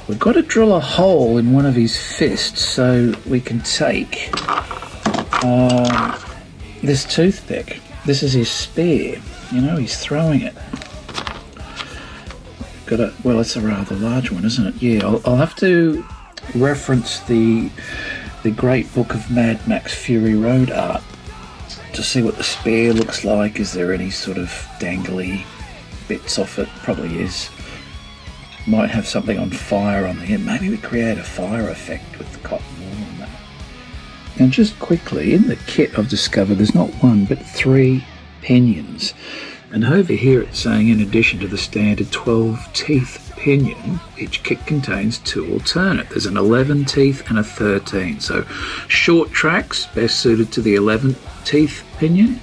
We've got to drill a hole in one of his fists so we can take this toothpick. This is his spear. You know, he's throwing it. Well, it's a rather large one, isn't it? Yeah, I'll have to reference the great book of Mad Max Fury Road art to see what the spear looks like. Is there any sort of dangly bits off it? Probably is. Might have something on fire on the end. Maybe we create a fire effect with the cotton wool and that. And just quickly, in the kit I've discovered there's not one but 3 pinions. And over here it's saying in addition to the standard 12 teeth pinion, each kit contains 2 alternate. There's an 11 teeth and a 13. So short tracks, best suited to the 11 teeth pinion,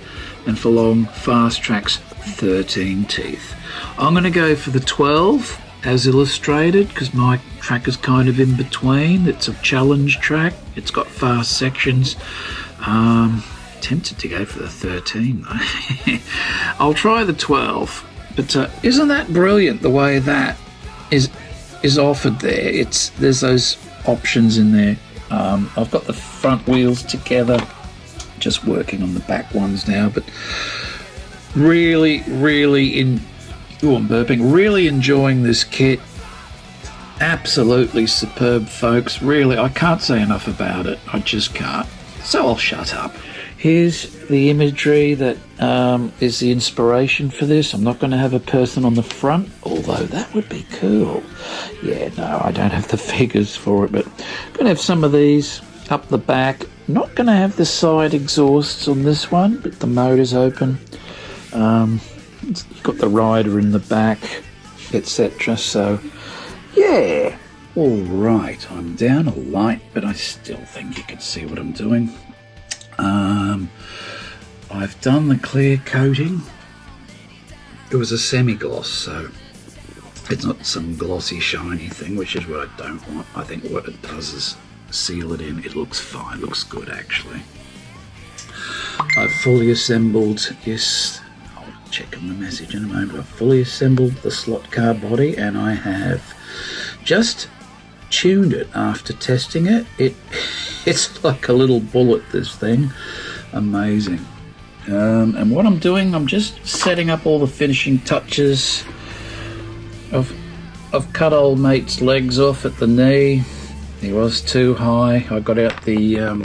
and for long fast tracks, 13 teeth. I'm going to go for the 12 as illustrated because my track is kind of in between. It's a challenge track. It's got fast sections. Tempted to go for the 13 though. I'll try the 12, but isn't that brilliant the way that is offered there? There's those options in there. I've got the front wheels together, just working on the back ones now, but really I'm burping. Really enjoying this kit. Absolutely superb, folks. Really, I can't say enough about it. I just can't. So I'll shut up. Here's the imagery that is the inspiration for this. I'm not going to have a person on the front, although that would be cool. Yeah, no, I don't have the figures for it, but I'm going to have some of these up the back. Not going to have the side exhausts on this one, but the motor's open. It's got the rider in the back, etc. So, yeah. All right, I'm down a light, but I still think you can see what I'm doing. I've done the clear coating. It was a semi-gloss, so it's not some glossy shiny thing, which is what I don't want. I think what it does is seal it in. It looks fine, looks good actually. I've fully assembled, yes, I'll check on the message in a moment. I've fully assembled the slot car body, and I have just tuned it after testing it. It's like a little bullet, this thing. Amazing. And what I'm doing, I'm just setting up all the finishing touches. I've cut old mate's legs off at the knee. He was too high. I got out the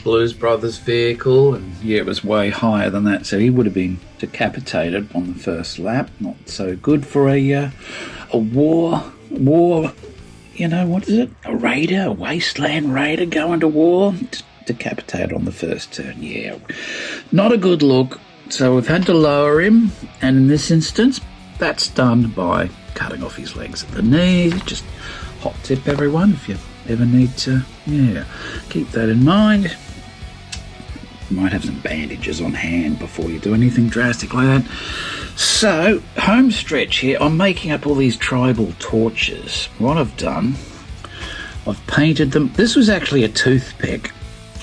Blues Brothers vehicle, and yeah, it was way higher than that, so he would have been decapitated on the first lap. Not so good for a war, you know, what is it? A raider, a Wasteland Raider going to war? Decapitated on the first turn, yeah. Not a good look. So we've had to lower him, and in this instance, that's done by cutting off his legs at the knee. Just hot tip, everyone, if you ever need to, yeah, keep that in mind. You might have some bandages on hand before you do anything drastic like that. So, home stretch here, I'm making up all these tribal torches. What I've done, I've painted them. This was actually a toothpick.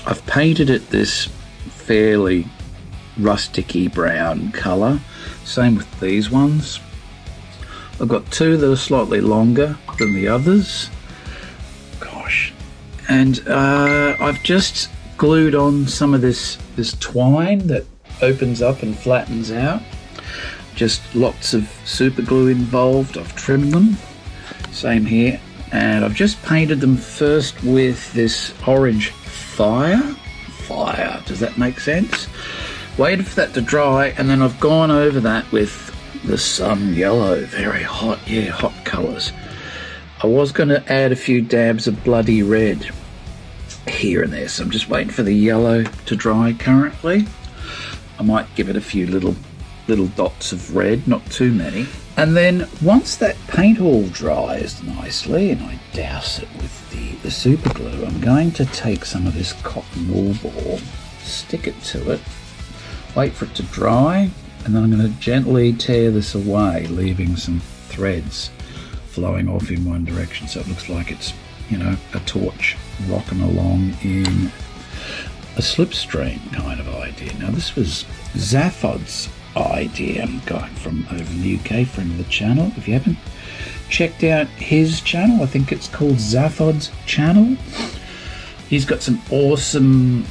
I've painted it this fairly rusticy brown colour. Same with these ones. I've got 2 that are slightly longer than the others. Gosh. And I've just glued on some of this twine that opens up and flattens out. Just lots of super glue involved. I've trimmed them. Same here. And I've just painted them first with this orange fire. Does that make sense? Waited for that to dry, and then I've gone over that with the sun yellow. Very hot, yeah, hot colours. I was going to add a few dabs of bloody red here and there, so I'm just waiting for the yellow to dry currently. I might give it a few little dots of red, not too many. And then once that paint all dries nicely and I douse it with the super glue, I'm going to take some of this cotton wool ball, stick it to it, wait for it to dry, and then I'm going to gently tear this away, leaving some threads flowing off in one direction, so it looks like it's, you know, a torch rocking along in a slipstream kind of idea. Now this was Zaphod's idea, going from over in the UK, friend of the channel. If you haven't checked out his channel, I think it's called Zaphod's channel. He's got some awesome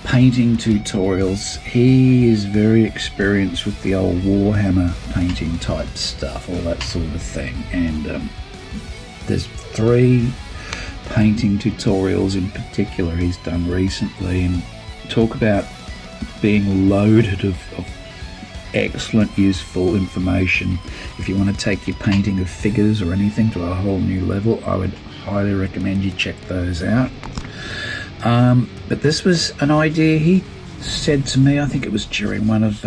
painting tutorials. He is very experienced with the old Warhammer painting type stuff, all that sort of thing. And there's 3 painting tutorials in particular he's done recently, and talk about being loaded of excellent useful information. If you want to take your painting of figures or anything to a whole new level, I would highly recommend you check those out. But this was an idea he said to me, I think it was during one of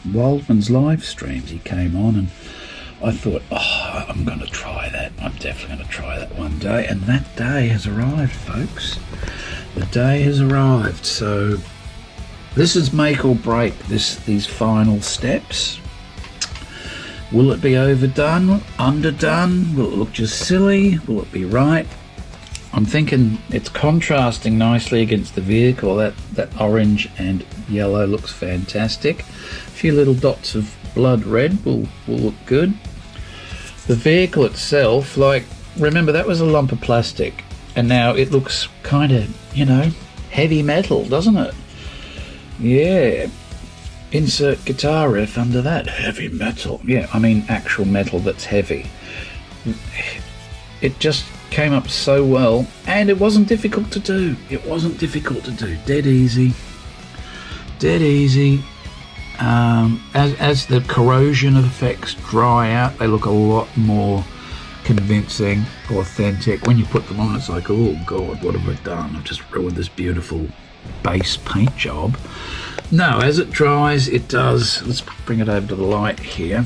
Wildman's live streams. He came on and I thought, oh, I'm going to try that. I'm definitely going to try that one day. And that day has arrived, folks. The day has arrived. So this is make or break, these final steps. Will it be overdone, underdone? Will it look just silly? Will it be right? I'm thinking it's contrasting nicely against the vehicle. That orange and yellow looks fantastic. A few little dots of blood red will look good. The vehicle itself, like, remember that was a lump of plastic, and now it looks kind of, you know, heavy metal, doesn't it? Yeah. Insert guitar riff under that. Heavy metal. Yeah, I mean actual metal that's heavy. It just came up so well, and it wasn't difficult to do. Dead easy. As the corrosion effects dry out, they look a lot more convincing, authentic. When you put them on, it's like, oh god, what have I done? I've just ruined this beautiful base paint job. No, as it dries, it does. Let's bring it over to the light here.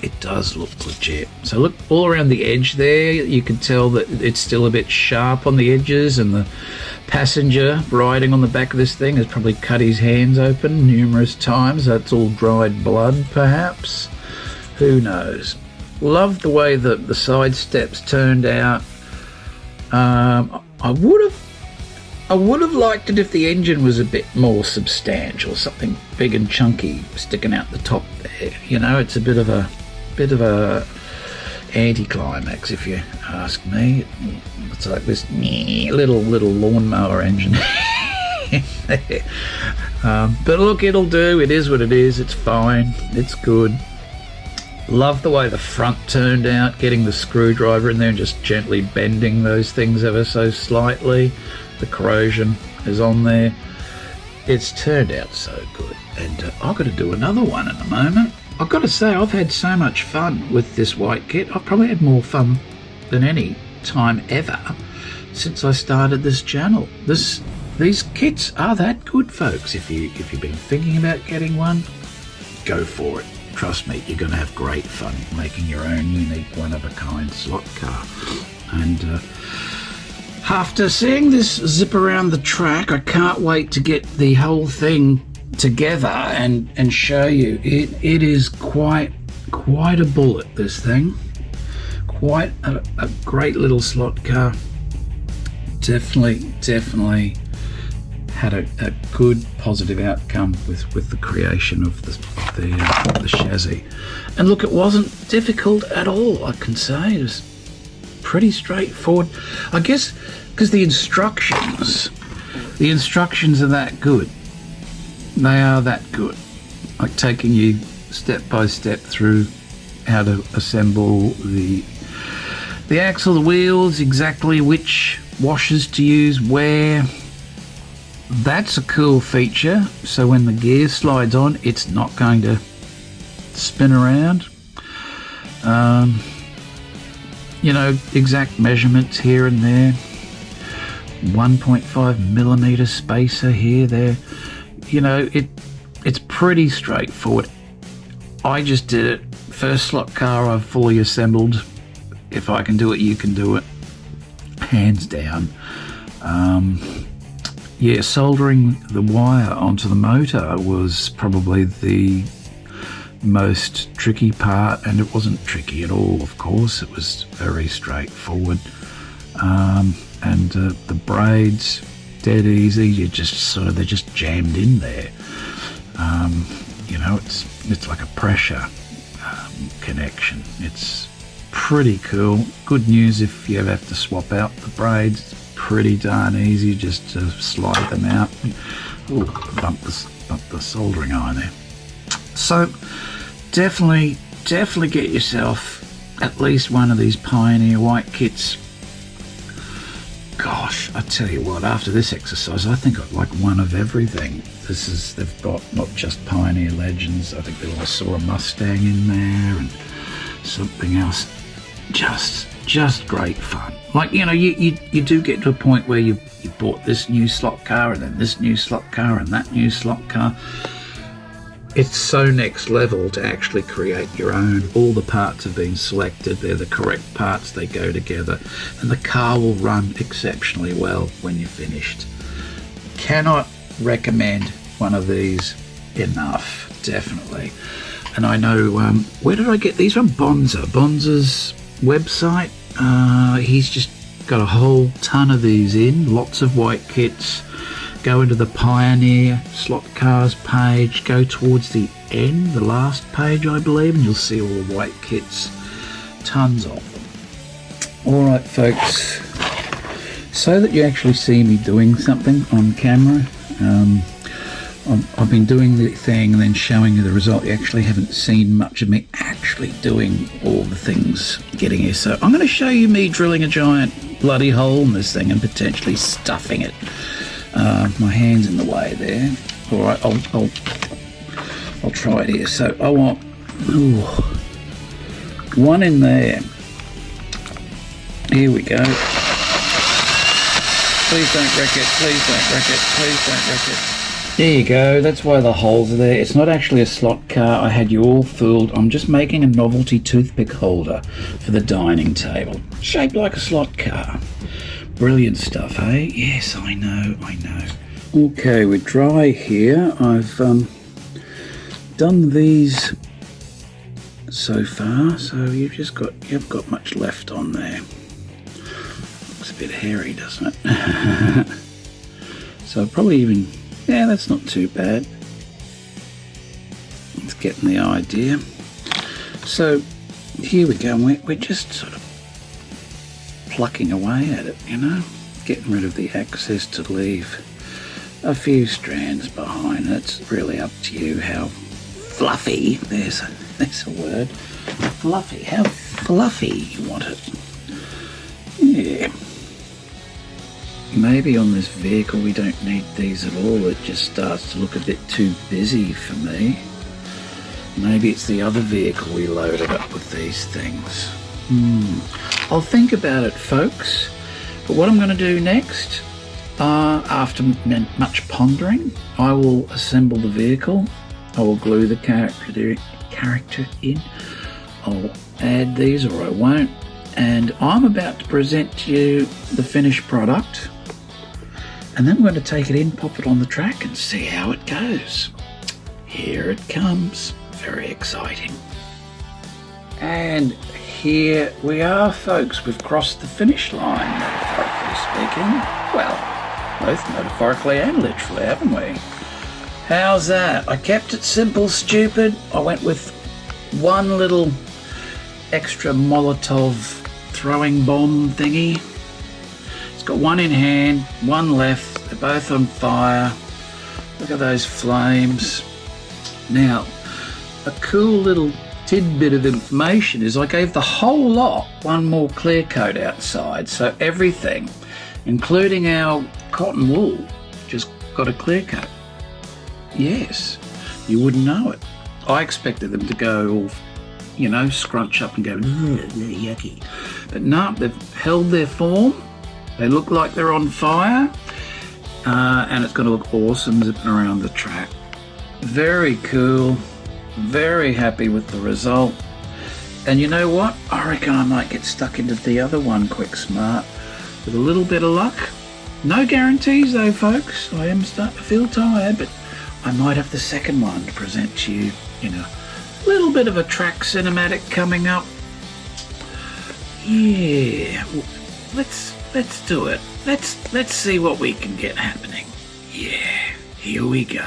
It does look legit. So look, all around the edge there, you can tell that it's still a bit sharp on the edges, and the passenger riding on the back of this thing has probably cut his hands open numerous times. That's all dried blood, perhaps. Who knows? Love the way the side steps turned out. I would have liked it if the engine was a bit more substantial, something big and chunky sticking out the top there. You know, it's a bit of a anticlimax, if you ask me. It's like this little lawnmower engine. But look, it'll do. It is what it is. It's fine. It's good. Love the way the front turned out, getting the screwdriver in there and just gently bending those things ever so slightly. The corrosion is on there. It's turned out so good, and I've got to do another one in a moment. I've got to say, I've had so much fun with this white kit. I've probably had more fun than any time ever since I started this channel. These kits are that good, folks. If you've been thinking about getting one, go for it. Trust me, you're going to have great fun making your own unique one-of-a-kind slot car. And after seeing this zip around the track, I can't wait to get the whole thing together and show you. It is quite a bullet, this thing. Quite a great little slot car. Definitely had a good positive outcome with the creation of the chassis. And look, it wasn't difficult at all, I can say. It was pretty straightforward, I guess, because the instructions are that good. They are that good, like taking you step by step through how to assemble the axle, the wheels, exactly which washers to use where, that's a cool feature. So when the gear slides on, it's not going to spin around. You know, exact measurements here and there. 1.5 millimeter spacer here, there. You know, it's pretty straightforward. I just did it. First slot car I've fully assembled. If I can do it, you can do it. Hands down. Yeah, soldering the wire onto the motor was probably the most tricky part, and it wasn't tricky at all, of course. It was very straightforward. And the braids, dead easy. You just sort of, they're just jammed in there. You know, it's like a pressure connection. It's pretty cool. Good news if you ever have to swap out the braids. It's pretty darn easy just to slide them out. Ooh, bump the soldering iron there. So definitely get yourself at least one of these Pioneer white kits. Gosh, I tell you what, after this exercise, I think I'd like one of everything. They've got not just Pioneer Legends, I think I saw a Mustang in there and something else. Just great fun. Like, you know, you do get to a point where you bought this new slot car and then this new slot car and that new slot car. It's so next level to actually create your own. All the parts have been selected, they're the correct parts, they go together, and the car will run exceptionally well when you're finished. Cannot recommend one of these enough, definitely. And I know, where did I get these from? Bonza's website. He's just got a whole ton of these in, lots of white kits. Go into the Pioneer slot cars page, go towards the end, the last page I believe, and you'll see all the white kits, tons of them. Alright folks, so that you actually see me doing something on camera, I've been doing the thing and then showing you the result. You actually haven't seen much of me actually doing all the things getting here. So I'm going to show you me drilling a giant bloody hole in this thing and potentially stuffing it. My hand's in the way there. All right, I'll try it here. So I want one in there. Here we go. Please don't wreck it. Please don't wreck it. Please don't wreck it. There you go. That's why the holes are there. It's not actually a slot car. I had you all fooled. I'm just making a novelty toothpick holder for the dining table, shaped like a slot car. Brilliant stuff, eh? Yes, I know. Okay, we're dry here. I've done these so far, so you've got much left on there. Looks a bit hairy, doesn't it? So probably even, yeah, that's not too bad. It's getting the idea. So here we go. We're just sort of plucking away at it, you know, getting rid of the excess to leave a few strands behind. It's really up to you how fluffy, there's a word, fluffy, how fluffy you want it. Yeah. Maybe on this vehicle we don't need these at all. It just starts to look a bit too busy for me. Maybe it's the other vehicle we loaded up with these things. I'll think about it, folks. But what I'm going to do next, after much pondering, I will assemble the vehicle. I will glue the character in. I'll add these, or I won't. And I'm about to present to you the finished product. And then we're going to take it in, pop it on the track, and see how it goes. Here it comes. Very exciting. And here we are, folks. We've crossed the finish line, metaphorically speaking. Well, both metaphorically and literally, haven't we? How's that? I kept it simple, stupid. I went with one little extra Molotov throwing bomb thingy. It's got one in hand, one left. They're both on fire. Look at those flames. Now, a cool little tidbit of information is I gave the whole lot one more clear coat outside, so everything, including our cotton wool, just got a clear cut. Yes, you wouldn't know it. I expected them to go all, scrunch up and go, yucky. But no, they've held their form. They look like they're on fire. And it's going to look awesome zipping around the track. Very cool. Very happy with the result. And you know what? I reckon I might get stuck into the other one quick smart with a little bit of luck. No guarantees though, folks. I am starting to feel tired, but I might have the second one to present to you in a little bit of a track cinematic coming up. Yeah, let's do it. Let's see what we can get happening. Yeah, here we go.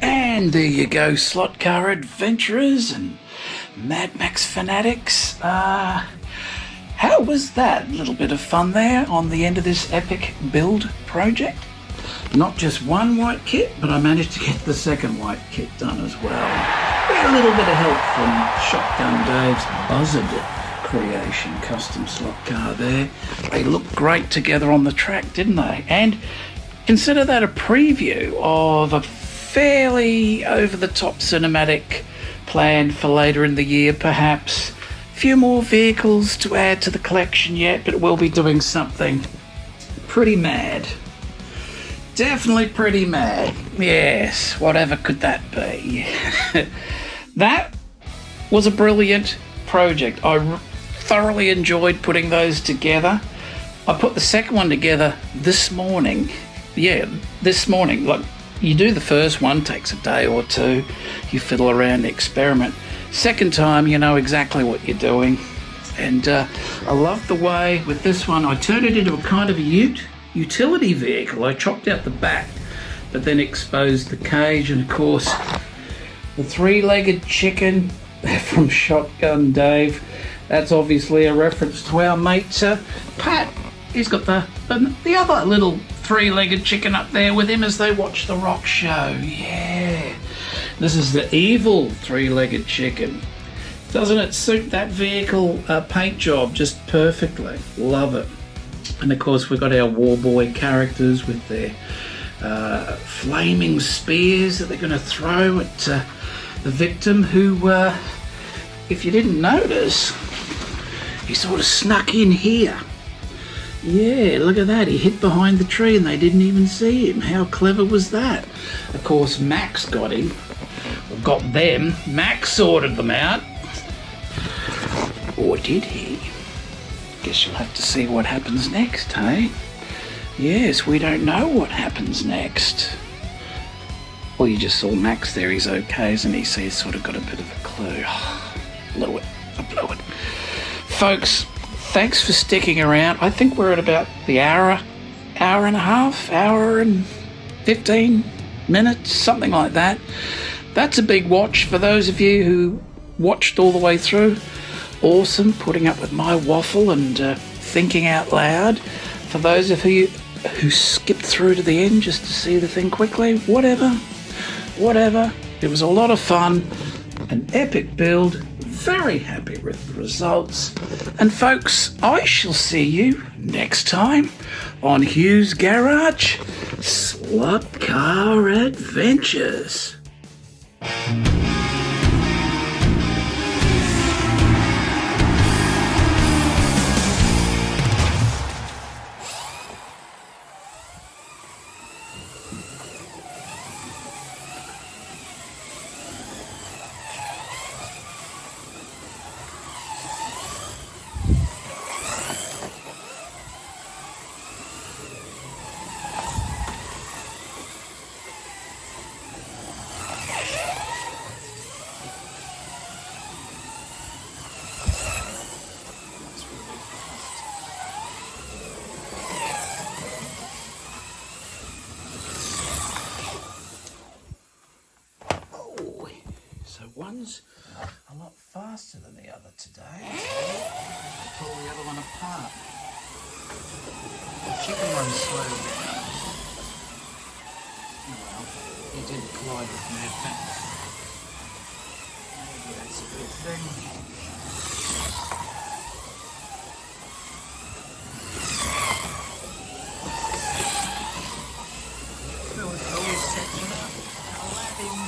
And there you go, slot car adventurers and Mad Max fanatics. How was that? A little bit of fun there on the end of this epic build project. Not just one white kit, but I managed to get the second white kit done as well. With a little bit of help from Shotgun Dave's Buzzard creation, custom slot car there. They looked great together on the track, didn't they? And consider that a preview of a fairly over-the-top cinematic planned for later in the year, perhaps. A few more vehicles to add to the collection yet, but we'll be doing something pretty mad. Definitely pretty mad. Yes, whatever could that be? That was a brilliant project. I thoroughly enjoyed putting those together. I put the second one together this morning. Yeah, this morning. Like, you do the first one, takes a day or two. You fiddle around, experiment. Second time, you know exactly what you're doing. And I love the way with this one, I turned it into a kind of a utility vehicle. I chopped out the back but then exposed the cage, and of course the three-legged chicken from Shotgun Dave. That's obviously a reference to our mate Pat. He's got the other little three-legged chicken up there with him as they watch the rock show. Yeah, this is the evil three-legged chicken. Doesn't it suit that vehicle paint job just perfectly? Love it. And of course we've got our war boy characters with their flaming spears that they're going to throw at the victim, who, if you didn't notice, he sort of snuck in here. Yeah, look at that. He hid behind the tree and they didn't even see him. How clever was that? Of course, Max got him. Or got them. Max sorted them out. Or did he? Guess you'll have to see what happens next, hey? Yes, we don't know what happens next. Well, you just saw Max there. He's okay, isn't he? So he's sort of got a bit of a clue. Blew it. I blew it. Folks, thanks for sticking around. I think we're at about the hour and a half, hour and 15 minutes, something like that. That's a big watch for those of you who watched all the way through. Awesome, putting up with my waffle and thinking out loud. For those of you who skipped through to the end just to see the thing quickly, whatever. It was a lot of fun, an epic build. Very happy with the results. And folks, I shall see you next time on Hughes Garage Slot Car Adventures. One's a lot faster than the other today. Pull the other one apart. The chicken one slowed down. Oh well, he did collide with me, but maybe that's a good thing. Always setting up. I'll let him.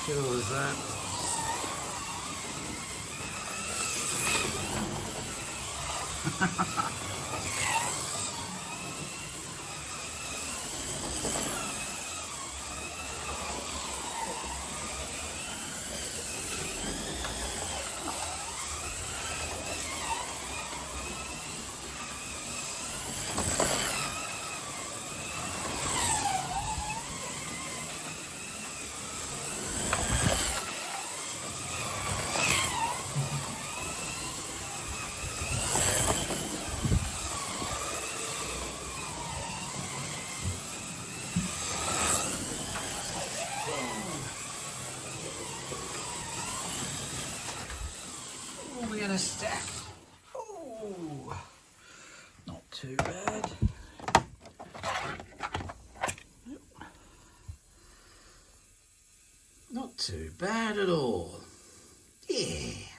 Cool as that. too bad at all. Yeah.